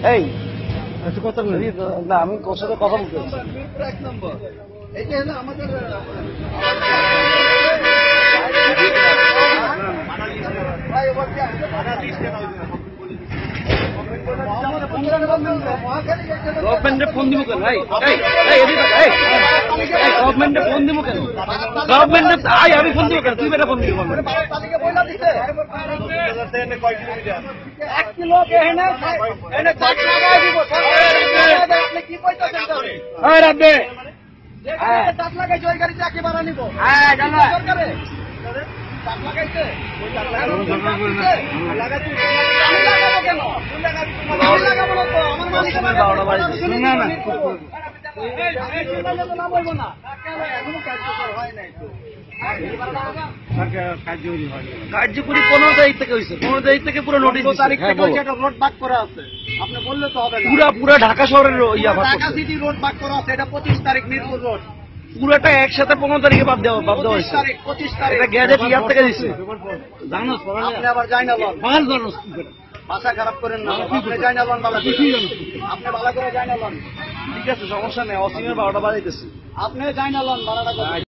এই কথা বলি না, আমি ওর সাথে কথা বলতে এক নম্বর এটা হলো আমাদের গভর্নমেন্টে ফোন দিব কেন? গভর্নমেন্টে ফোন দিব কেন? গভর্নমেন্টে আমি ফোন দিব কেন? তুই বেটা ফোন দিব কার্যকরী 15 তারিখ থেকে হয়েছে। 15 তারিখ থেকে পুরো নোটিশ রোড ভাগ করা আছে। আপনি বললে তো হবে পুরা ঢাকা শহরের ঢাকা সিটি রোড ভাগ করা আছে। এটা 25 তারিখ মিরপুর রোড পুরোটা একসাথে 15 তারিখে বাদ দেওয়া হয়েছে। 25 তারিখ এটা গ্যাজেট ইয়ার থেকে দিচ্ছে। জানোস আপনি আবার যাই না লন ভালো জানোস ভাষা খারাপ করেন না। আপনি যাই না লন বালা কিছু জানোস আপনি ভালো করে যাই না লন। ঠিক আছে সমস্যা নেই। অসীমের 12টা বাজাইতেছি। আপনি যাই না লন 12টা